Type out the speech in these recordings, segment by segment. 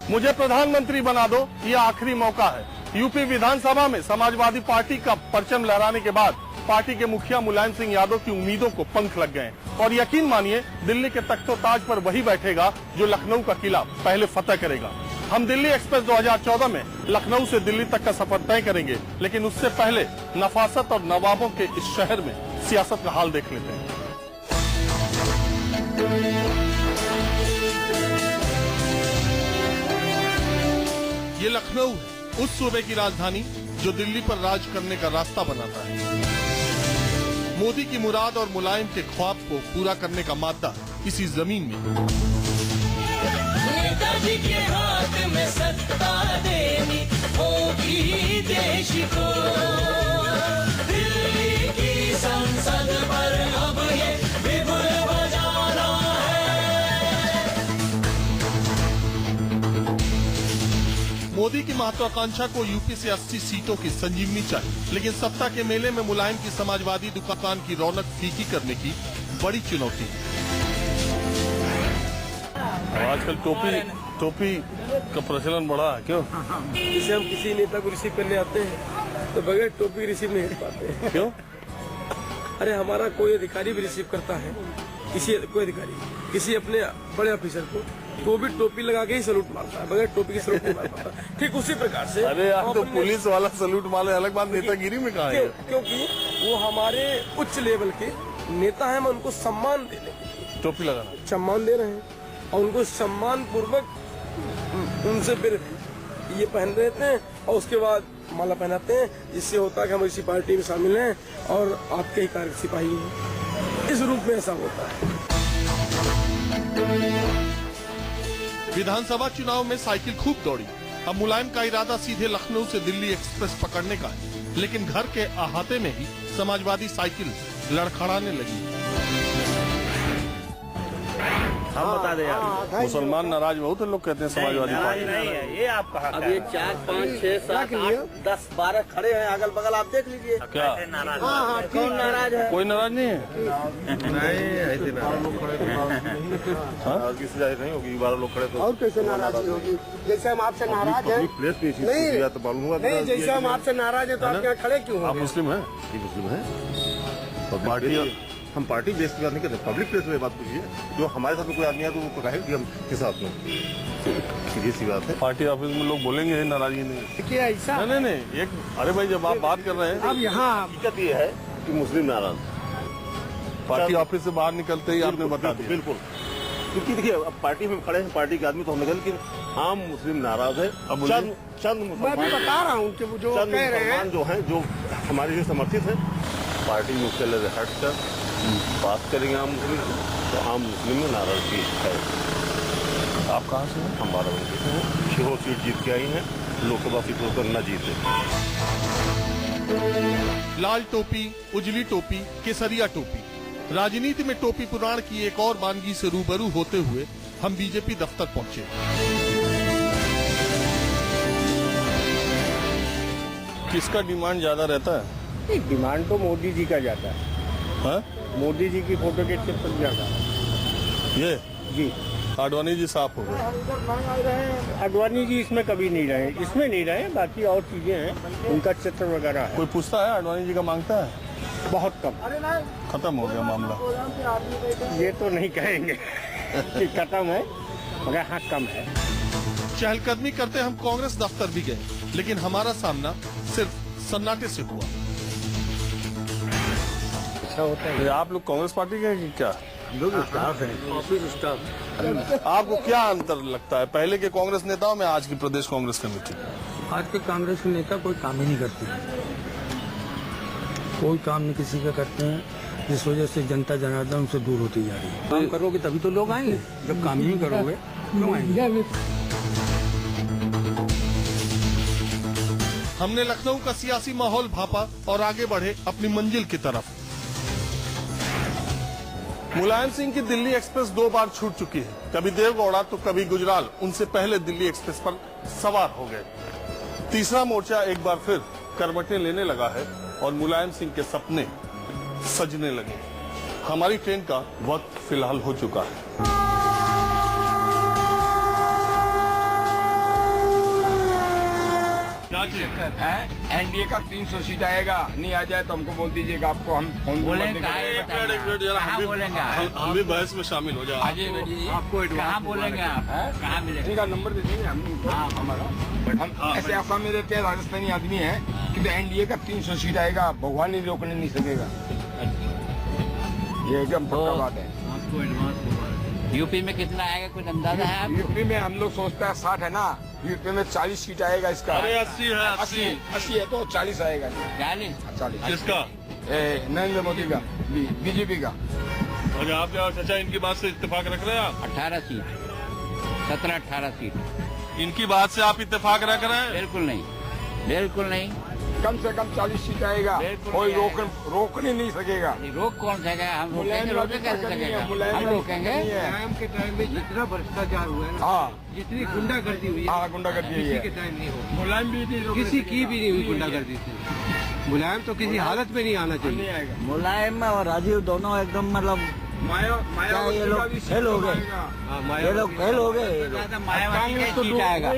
मुझे प्रधानमंत्री बना दो, ये आखिरी मौका है। यूपी विधानसभा में समाजवादी पार्टी का परचम लहराने के बाद पार्टी के मुखिया मुलायम सिंह यादव की उम्मीदों को पंख लग गए और यकीन मानिए दिल्ली के तख्तो-ताज पर वही बैठेगा जो लखनऊ का किला पहले फतह करेगा। हम दिल्ली एक्सप्रेस 2014 में लखनऊ से दिल्ली तक का सफर तय करेंगे, लेकिन उससे पहले नफासत और नवाबों के इस शहर में सियासत का हाल देख लेते हैं। ये लखनऊ है, उस सूबे की राजधानी जो दिल्ली पर राज करने का रास्ता बनाता है। मोदी की मुराद और मुलायम के ख्वाब को पूरा करने का मादा इसी जमीन में। नेताजी के हाथ में सत्ता देनी होगी देश को, दिल्ली की संसद पर अब ये विपुल बजाना है। मोदी की महत्वाकांक्षा को यूपी से 80 सीटों की संजीवनी चाहिए, लेकिन सत्ता के मेले में मुलायम की समाजवादी दुकान की रौनक फीकी करने की बड़ी चुनौती है। आजकल टोपी का प्रचलन बढ़ा है, क्यों? जैसे हम किसी नेता को रिसीव करने आते हैं तो बगैर टोपी रिसीव नहीं कर पाते। क्यों? अरे हमारा कोई अधिकारी भी रिसीव करता है, कोई अधिकारी किसी अपने बड़े ऑफिसर को, तो भी टोपी लगा के ही सलूट मारता है, बगैर टोपी के सलूट नहीं मार पाता। ठीक उसी प्रकार से अरे यार, तो पुलिस वाला सलूट मारे अलग बात, नेतागिरी में कहा है? क्योंकि वो हमारे उच्च लेवल के नेता है, हम उनको सम्मान देने के लिए टोपी लगाना सम्मान दे रहे हैं और उनको सम्मान पूर्वक उनसे फिर ये पहन देते हैं और उसके बाद माला पहनाते हैं, जिससे होता है कि हम इसी पार्टी में शामिल हैं और आपके ही कार्य सिपाही हैं। इस रूप में ऐसा होता है। विधानसभा चुनाव में साइकिल खूब दौड़ी। अब मुलायम का इरादा सीधे लखनऊ से दिल्ली एक्सप्रेस पकड़ने का है, लेकिन घर के अहाते में ही समाजवादी साइकिल लड़खड़ाने लगी। हम बता दें यार, मुसलमान नाराज बहुत लोग कहते हैं समाजवादी पार्टी नहीं है, ये आपका हक अब है। ये 4, 5, 6, 7, 8, 10, 12 खड़े हैं अगल बगल, आप देख लीजिए। क्या नाराज कौन नाराज है? कोई नाराज नहीं है? नहीं नहीं होगी, 12 लोग खड़े तो और कैसे नाराजगी होगी? जैसे हम आपसे नाराज हैं, नहीं जैसे हम आपसे नाराज हैं तो आप यहाँ खड़े क्यों आप हो? मुस्लिम हैं? मुस्लिम है तो पार्टी, हम पार्टी बेस की बात नहीं करते, पब्लिक प्लेस में बात पूछिए। जो हमारे साथ में कोई आदमी है तो वो कहे कि हम किस साथ में, सीधी सी बात है। पार्टी ऑफिस में लोग बोलेंगे नाराजगी नहीं। क्या ऐसा? नहीं, एक अरे भाई, जब आप बात कर रहे हैं, अब यहाँ हकीकत ये है कि मुस्लिम नाराज, पार्टी ऑफिस से बाहर निकलते ही आपने बता दिया। बिल्कुल, क्योंकि देखिए अब पार्टी में खड़े हैं, पार्टी के आदमी तो हमने कहा, लेकिन आम मुस्लिम नाराज है। अब चंद मैं भी मुसलमान, बता रहा हूँ कि वो जो चंद कह रहे हैं मुसलमान जो हैं, जो हमारे जो समर्थित है, पार्टी मुख्यालय से हटकर बात करेंगे आम मुस्लिम, तो आम मुस्लिम में नाराजगी है। आप कहाँ से हैं? हम बाराबंकी से हैं, 6 सीट जीत के आई हैं, लोकसभा सीटों पर न जीते। लाल टोपी, उजली टोपी, केसरिया टोपी, राजनीति में टोपी पुराण की एक और वानगी से रूबरू होते हुए हम बीजेपी दफ्तर पहुंचे। किसका डिमांड ज्यादा रहता है? डिमांड तो मोदी जी का जाता है, हाँ? मोदी जी की फोटो के चित्र ज्यादा। ये जी आडवाणी जी साफ हो गए। अडवाणी जी इसमें कभी नहीं रहे, इसमें नहीं रहे, बाकी और चीजें हैं, उनका चित्र वगैरह है। कोई पूछता है आडवाणी जी का मांगता है? बहुत कम, खत्म हो गया मामला। ये तो नहीं कहेंगे कि खत्म है, मगर हाँ कम है। चहलकदमी करते हम कांग्रेस दफ्तर भी गए, लेकिन हमारा सामना सिर्फ सन्नाटे से हुआ। अच्छा होता है। आप लोग कांग्रेस पार्टी के हैं कि क्या? स्टाफ है, ऑफिस स्टाफ। आपको क्या अंतर लगता है पहले के कांग्रेस नेताओं में आज की प्रदेश कांग्रेस कमेटी? आज के कांग्रेस के नेता कोई काम ही नहीं करते, कोई काम नहीं किसी का करते हैं, जिस वजह से जनता जनार्दन उनसे दूर होती जा रही है। काम करोगे तभी तो लोग आएंगे, जब काम ही नहीं करोगे क्यों आएंगे? हमने लखनऊ का सियासी माहौल भापा और आगे बढ़े अपनी मंजिल की तरफ। मुलायम सिंह की दिल्ली एक्सप्रेस 2 बार छूट चुकी है, कभी देवगौड़ा तो कभी गुजराल उनसे पहले दिल्ली एक्सप्रेस पर सवार हो गए। तीसरा मोर्चा एक बार फिर करवटें लेने लगा है और मुलायम सिंह के सपने सजने लगे। हमारी ट्रेन का वक्त फिलहाल हो चुका है। एनडीए का 300 सीट आएगा, नहीं आ जाए तो हमको बोल दीजिएगा, आपको हम फोन बोलेंगे कहाँ बोलेंगे आप? हम भी बहस में शामिल हो जाए। आपको कहाँ बोलेंगे आप? कहाँ मिलेंगे? इनका नंबर दे देंगे हम हमारा। हम ऐसे आसाम में रहते हैं, राजस्थानी आदमी है, कि एनडीए का 300 सीट आएगा, भगवान ही रोकने नहीं सकेगा। ये एकदम पक्का बात है। आपको एडवांस यूपी में कितना आएगा कुछ अंदाजा है आप? यूपी में हम लोग सोचते हैं 60 है ना, यूपी में 40 सीट आएगा इसका। अरे 80 है, 80 है तो 40 आएगा। 40? किसका? नरेंद्र मोदी का, बीजेपी का। और आप क्या चाचा इनकी बात से इत्तेफाक रख रहे हैं आप? 18 सीट, 17-18 सीट। इनकी बात से आप इत्तेफाक रख रहे हैं? बिल्कुल नहीं, बिल्कुल नहीं। कम से कम 40 सीट आएगा, कोई रोकने नहीं सकेगा। रोक कौन सकेगा? हम रोकेंगे? रोके कैसे सकेगा? हम रोकेंगे? मुलायम के टाइम में जितना भ्रष्टाचार हुआ है, हाँ, जितनी गुंडागर्दी हुई है, हाँ, गुंडागर्दी हुई है। किसी के टाइम नहीं हो, मुलायम भी किसी की भी नहीं हुई गुंडागर्दी से। मुलायम तो किसी हालत में नहीं आना चाहिए। मुलायम और राजीव दोनों एकदम मतलब क्या ये लोग फेल हो गए, ये लोग फेल हो गए। मायावती का सीट आएगा,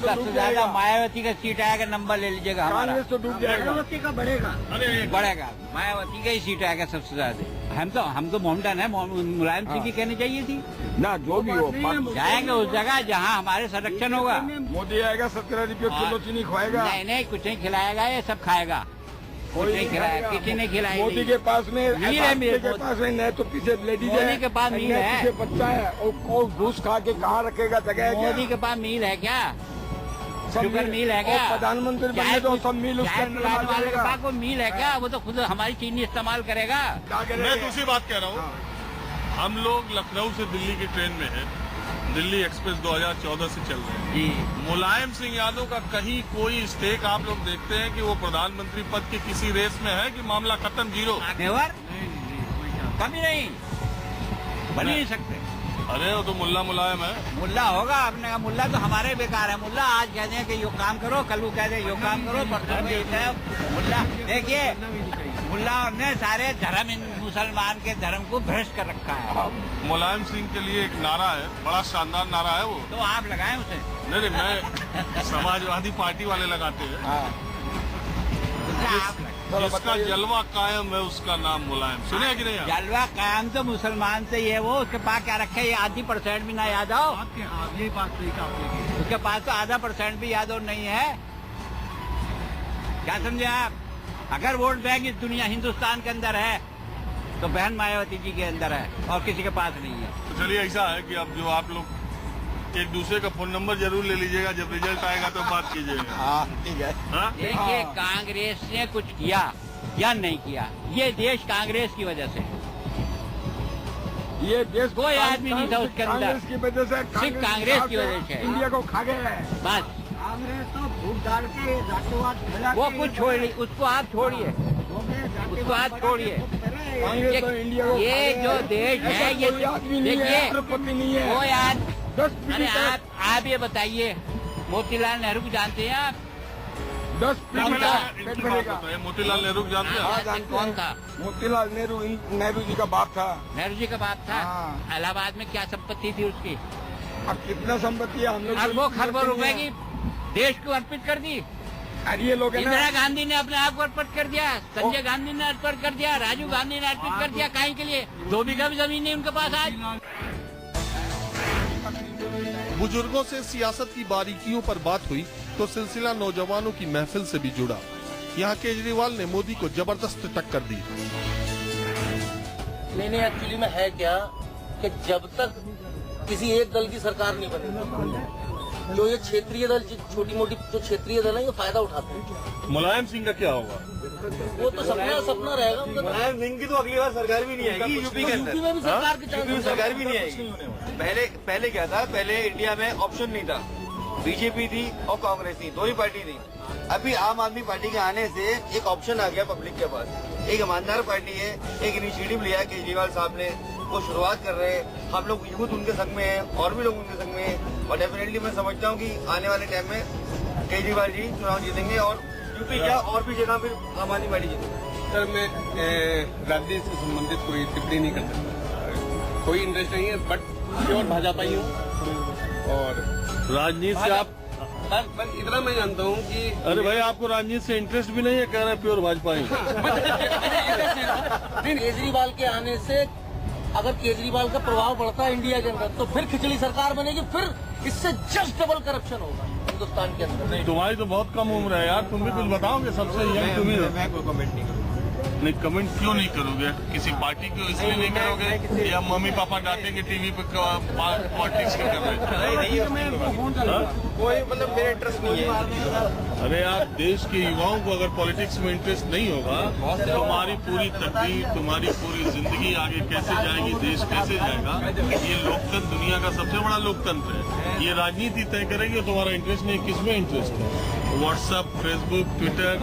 सबसे ज्यादा मायावती का सीट आएगा। नंबर ले लीजिएगा हमारा, कांग्रेस तो डूब जाएगा। का बढ़ेगा, बढ़ेगा। मायावती का ही सीट आएगा सबसे ज्यादा। हम तो मोहम्मदन है, मुलायम सिंह की कहनी चाहिए थी ना। जो भी हो, जाएंगे उस जगह जहाँ हमारे संरक्षण होगा। मोदी आएगा, 17 रुपये किलो चीनी खवाएगा। नहीं नहीं, कुछ नहीं खिलाएगा, ये सब खाएगा। कुछ नहीं खिलाएगा, किसी ने खिलाएगा। मोदी के पास में मील है, मेरे के पास में नहीं तो पीछे लेडीज है, मोदी के पास मील है, पीछे बच्चा है, और घूस खा के कहाँ रखेगा जगह? मोदी के पास मील है क्या? शुगर मील है क्या? प्रधानमंत्री बने तो सब मील उसके अंदर वाले के डालेगा। पास कोई मील है क्या? वो तो खुद हमारी चीनी इस्तेमाल करेगा। मैं दूसरी बात कह रहा हूँ। हम लोग लखनऊ से दिल्ली की ट्रेन में हैं, दिल्ली एक्सप्रेस 2014 से चल रहे हैं जी। मुलायम सिंह यादव का कहीं कोई स्टेक आप लोग देखते हैं कि वो प्रधानमंत्री पद की किसी रेस में है कि मामला खत्म, जीरो? नेवर, कभी नहीं, बन ही नहीं सकते। अरे वो तो मुल्ला मुलायम है। मुल्ला होगा, आपने कहा मुल्ला तो हमारे बेकार है। मुल्ला आज कहते हैं कि यो काम करो, कल वो कहते हैं यो काम करो, परसों में ये है मुल्ला। देखिए, मुल्ला ने सारे धर्म, मुसलमान के धर्म को भ्रष्ट कर रखा है। मुलायम सिंह के लिए एक नारा है, बड़ा शानदार नारा है वो। तो आप लगाएं उसे। नहीं, मैं समाजवादी पार्टी वाले लगाते हैं। जिसका जलवा कायम है उसका नाम मुलायम, सुने कि नहीं? जलवा कायम तो मुसलमान से ही है वो। उसके पास क्या रखे? ये आधी % भी ना याद आओ। उसके पास तो आधा % भी याद और नहीं है। क्या समझे आप? अगर वोट बैंक इस दुनिया हिंदुस्तान के अंदर है तो बहन मायावती जी के अंदर है और किसी के पास नहीं है। तो चलिए, ऐसा है कि अब जो आप लोग एक दूसरे का फोन नंबर जरूर ले लीजिएगा, जब रिजल्ट आएगा तो बात कीजिएगा। ठीक है। हाँ? देखिए, कांग्रेस ने कुछ किया या नहीं किया, ये देश कांग्रेस की वजह से। ये देश कोई आदमी नहीं था उसके अंदर, कांग्रेस की वजह से, सिर्फ कांग्रेस की वजह से इंडिया को खा गया है। बस कांग्रेस तो फूट डाल के राष्ट्रवाद फैला वो के कुछ छोड़िए, उसको आप छोड़िए, उसको आप छोड़िए। कांग्रेस तो इंडिया को ये जो देश है, ये कोई आदमी नहीं है, देखिए, राष्ट्रपति नहीं है। वो यार, 10 अरे आप ये बताइए, मोतीलाल नेहरू को जानते हैं आप? 10 कौन था? मोतीलाल नेहरू को जानते हैं? कौन था? मोतीलाल नेहरू जी का बाप था। नेहरू जी का बाप था। हाँ। इलाहाबाद में क्या संपत्ति थी उसकी? अब कितना संपत्ति है हम लोग? अरबों खरबों रुपए की देश को अर्पित कर दी। अरे ये लोग है ना, इंदिरा गांधी ने अपने आप को अर्पित कर दिया, संजय गांधी ने अर्पित कर दिया, राजीव गांधी ने अर्पित कर दिया। काहे के लिए? 2 बीघा भी जमीन नहीं उनके पास आज। बुजुर्गों से सियासत की बारीकियों पर बात हुई तो सिलसिला नौजवानों की महफिल से भी जुड़ा। यहाँ केजरीवाल ने मोदी को जबरदस्त टक्कर दी। नहीं, एक्चुअली में है क्या कि जब तक किसी एक दल की सरकार नहीं बनी, जो ये क्षेत्रीय दल, छोटी मोटी जो क्षेत्रीय दल है, ये फायदा उठाते हैं। मुलायम सिंह का क्या होगा? वो तो सपना रहेगा उनका। मुलायम सिंह की तो अगली बार सरकार भी नहीं आएगी यूपी के अंदर। यूपी में भी सरकार की यूपी में सरकार भी नहीं आएगी। पहले क्या था? पहले इंडिया में ऑप्शन नहीं था, बीजेपी थी और कांग्रेस थी, 2 ही पार्टी थी। अभी आम आदमी पार्टी के आने से एक ऑप्शन आ गया पब्लिक के पास। एक ईमानदार पार्टी है, एक इनिशिएटिव लिया केजरीवाल साहब ने, वो शुरुआत कर रहे हैं। हम लोग यूथ उनके संग में है और भी लोग उनके संग में है, और डेफिनेटली मैं समझता हूँ कि आने वाले टाइम में केजरीवाल जी चुनाव जीतेंगे और यूपी क्या और भी जगह फिर आम आदमी पार्टी जीतेगी। सर, मैं राजनीति से संबंधित कोई टिप्पणी नहीं कर सकता, कोई इंटरेस्ट नहीं है, बट प्योर भाजपा ही हूँ। और राजनीति से आप बस इतना मैं जानता हूँ कि अरे भाई आपको राजनीति से इंटरेस्ट भी नहीं है, कह रहे हैं प्योर भाजपा ही। केजरीवाल के आने से अगर केजरीवाल का प्रभाव बढ़ता है इंडिया के अंदर तो फिर खिचड़ी सरकार बनेगी, फिर इससे जस्ट डबल करप्शन होगा हिंदुस्तान के अंदर। तुम्हारी तो बहुत कम उम्र है यार, तुम भी कुछ बताओगे, सबसे यंग तुम ही हो। मैं कोई कमेंट नहीं करूँगा। नहीं, कमेंट क्यों नहीं करोगे? किसी पार्टी को इसलिए नहीं करोगे या मम्मी पापा डांटेंगे टीवी पे पॉलिटिक्स क्यों कर रहे हैं? कोई मतलब मेरा इंटरेस्ट नहीं है। अरे यार, देश के युवाओं को अगर पॉलिटिक्स में इंटरेस्ट नहीं होगा तो तुम्हारी पूरी तकदीर, तुम्हारी पूरी जिंदगी आगे कैसे जाएगी, देश कैसे जाएगा? ये लोकतंत्र दुनिया का सबसे बड़ा लोकतंत्र है। ये राजनीति तय करेगी, तुम्हारा इंटरेस्ट नहीं, किसमें इंटरेस्ट है? WhatsApp, Facebook, Twitter.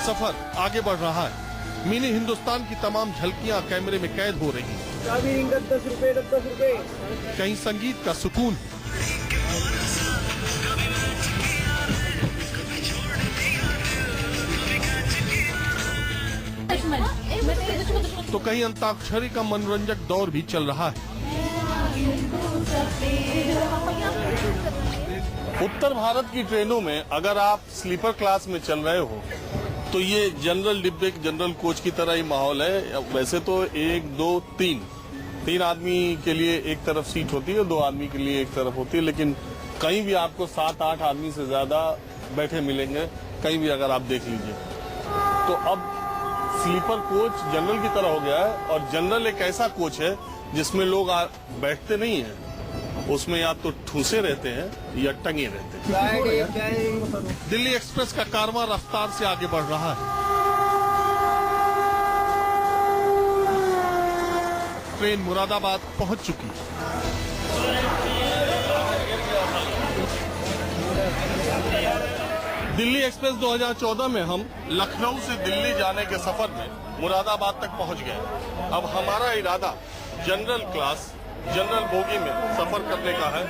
सफर आगे बढ़ रहा है। मिनी हिंदुस्तान की तमाम झलकियां कैमरे में कैद हो रही हैं। 10 रुपए। कहीं संगीत का सुकून, तो कहीं अंताक्षरी का मनोरंजक दौर भी चल रहा है। उत्तर भारत की ट्रेनों में अगर आप स्लीपर क्लास में चल रहे हो तो ये जनरल डिब्बे, जनरल कोच की तरह ही माहौल है। वैसे तो 1, 2, 3 आदमी के लिए एक तरफ सीट होती है, 2 आदमी के लिए एक तरफ होती है, लेकिन कहीं भी आपको 7-8 आदमी से ज्यादा बैठे मिलेंगे, कहीं भी अगर आप देख लीजिए। तो अब स्लीपर कोच जनरल की तरह हो गया है, और जनरल एक ऐसा कोच है जिसमें लोग बैठते नहीं हैं, उसमें या तो ठूसे रहते हैं या टंगे रहते हैं। दिल्ली एक्सप्रेस का कारवां रफ्तार से आगे बढ़ रहा है। ट्रेन मुरादाबाद पहुंच चुकी है। दिल्ली एक्सप्रेस 2014 में हम लखनऊ से दिल्ली जाने के सफर में मुरादाबाद तक पहुंच गए। अब हमारा इरादा जनरल क्लास, जनरल बोगी में सफर करने का है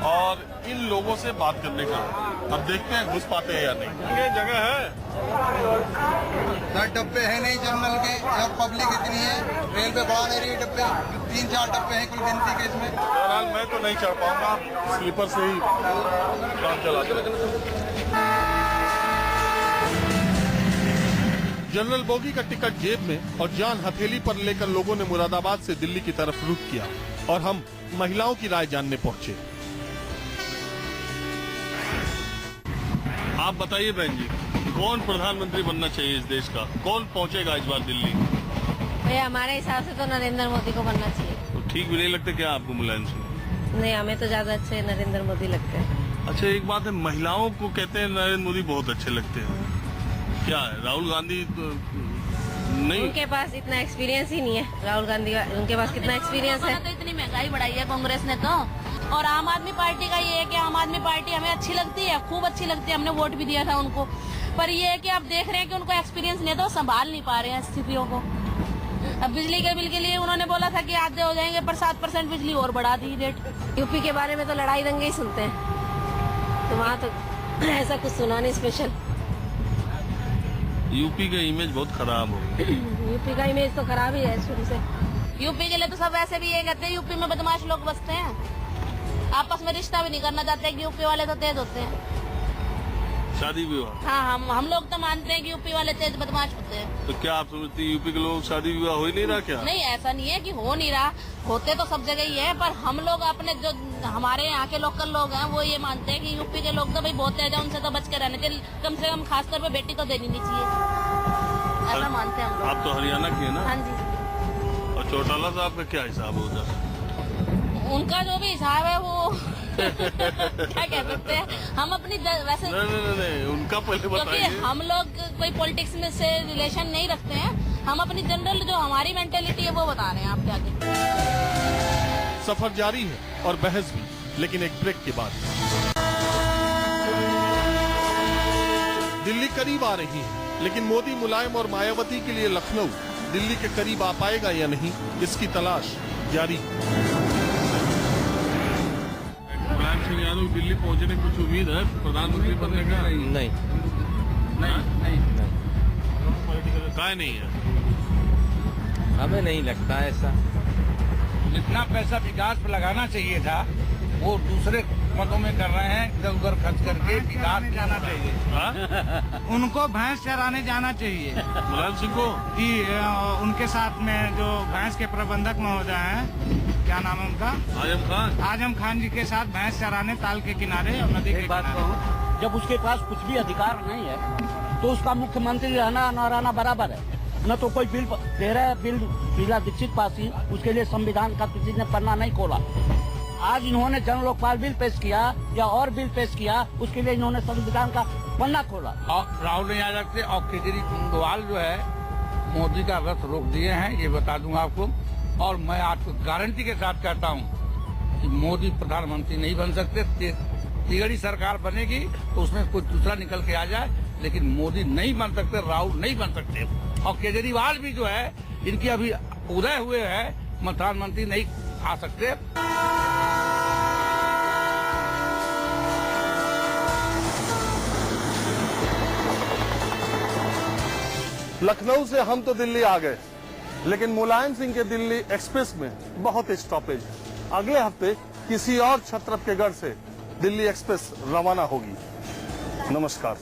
और इन लोगों से बात करने का है। अब देखते हैं घुस पाते हैं या नहीं। ये जगह है, सर डब्बे है नहीं जनरल के, अब पब्लिक इतनी है, रेलवे बढ़ा नहीं रही, डब्बे 3-4 डब्बे हैं कुल गिनती के इसमें। बहरहाल मैं तो नहीं चढ़ पाऊंगा, स्लीपर से ही काम चलाते। जनरल बोगी का टिकट जेब में और जान हथेली पर लेकर लोगों ने मुरादाबाद से दिल्ली की तरफ रुख किया और हम महिलाओं की राय जानने पहुंचे। आप बताइए बहन जी, कौन प्रधानमंत्री बनना चाहिए इस देश का? कौन पहुंचेगा इस बार दिल्ली? भैया हमारे हिसाब से तो नरेंद्र मोदी को बनना चाहिए। तो ठीक भी नहीं लगता क्या आपको मुलायम सिंह? नहीं, हमें तो ज्यादा अच्छे नरेंद्र मोदी लगते हैं। अच्छा, एक बात है, महिलाओं को कहते हैं नरेंद्र मोदी बहुत अच्छे लगते हैं, क्या है? राहुल गांधी तो नहीं, उनके पास इतना एक्सपीरियंस ही नहीं है। राहुल गांधी का उनके पास कितना एक्सपीरियंस है? तो इतनी महंगाई बढ़ाई है कांग्रेस ने तो, और आम आदमी पार्टी का ये है कि आम आदमी पार्टी हमें अच्छी लगती है, खूब अच्छी लगती है, हमने वोट भी दिया था उनको। पर ये है कि आप देख रहे हैं कि उनको एक्सपीरियंस नहीं, तो संभाल नहीं पा रहे हैं स्थितियों को। अब बिजली के बिल के लिए उन्होंने बोला था कि आधे हो जाएंगे, पर 7% बिजली और बढ़ा दी रेट। यूपी के बारे में तो लड़ाई दंगे ही सुनते हैं, तो वहाँ तो ऐसा कुछ सुना नहीं स्पेशल। यूपी का इमेज बहुत खराब हो गया। यूपी का इमेज तो खराब ही है शुरू से। यूपी के लिए तो सब ऐसे भी ये कहते हैं, यूपी में बदमाश लोग बसते हैं, आपस में रिश्ता भी नहीं करना चाहते कि यूपी वाले तो तेज होते हैं। शादी विवाह, हाँ, हम लोग तो मानते हैं कि यूपी वाले तेज बदमाश होते हैं। तो क्या आप समझते हैं यूपी के लोग शादी विवाह हो ही नहीं रहा क्या? नहीं, ऐसा नहीं है कि हो नहीं रहा, होते तो सब जगह ही है, पर हम लोग अपने जो हमारे यहाँ के लोकल लोग हैं वो ये मानते हैं कि यूपी के लोग तो भाई बहुत तेज है, उनसे तो बच के रहने चाहिए, कम से कम खासतौर पे बेटी तो देनी नहीं चाहिए, ऐसा मानते हैं हम लोग। आप तो हरियाणा की है ना? हाँ जी। और चौटाला साहब का क्या हिसाब होता है? उनका जो भी हिसाब है वो क्या कह सकते हैं, हम अपनी वैसे नहीं, उनका पहले बताइए। क्योंकि हम लोग कोई पॉलिटिक्स में से रिलेशन नहीं रखते हैं, हम अपनी जनरल जो हमारी मेंटेलिटी है वो बता रहे हैं आपके आगे। सफर जारी है और बहस भी, लेकिन एक ब्रेक के बाद। दिल्ली करीब आ रही है, लेकिन मोदी, मुलायम और मायावती के लिए लखनऊ दिल्ली के करीब आ पाएगा या नहीं, इसकी तलाश जारी। मुलायम सिंह यादव दिल्ली पहुंचने की कुछ उम्मीद है प्रधानमंत्री बनने का? नहीं। काय नहीं है? हमें नहीं लगता ऐसा। जितना पैसा विकास पे लगाना चाहिए था वो दूसरे मदों में कर रहे हैं, इधर उधर खर्च करके। विकास जाना चाहिए उनको भैंस चराने जाना चाहिए मुलायम सिंह को कि उनके साथ में जो भैंस के प्रबंधक महोदय हैं, क्या नाम है उनका, आजम खान जी के साथ भैंस चराने ताल के किनारे और नदी के किनारे। जब उसके पास कुछ भी अधिकार नहीं है तो उसका मुख्यमंत्री रहना न रहना बराबर है। न तो कोई बिल दे रहा है, बिल शीला दीक्षित पासी, उसके लिए संविधान का किसी ने पन्ना नहीं खोला। आज इन्होंने जन लोकपाल बिल पेश किया या और बिल पेश किया, उसके लिए इन्होंने संविधान का पन्ना खोला। राहुल नहीं आ सकते और केजरीवाल जो है मोदी का रथ रोक दिए हैं, ये बता दूंगा आपको। और मैं आपको गारंटी के साथ कहता हूँ कि मोदी प्रधानमंत्री नहीं बन सकते। तिगड़ी सरकार बनेगी तो उसमें कोई दूसरा निकल के आ जाए, लेकिन मोदी नहीं बन सकते, राहुल नहीं बन सकते। और केजरीवाल भी जो है, इनकी अभी उदय हुए हैं, प्रधानमंत्री नहीं आ सकते। लखनऊ से हम तो दिल्ली आ गए, लेकिन मुलायम सिंह के दिल्ली एक्सप्रेस में बहुत स्टॉपेज है। अगले हफ्ते किसी और छत्रप के गढ़ से दिल्ली एक्सप्रेस रवाना होगी। नमस्कार।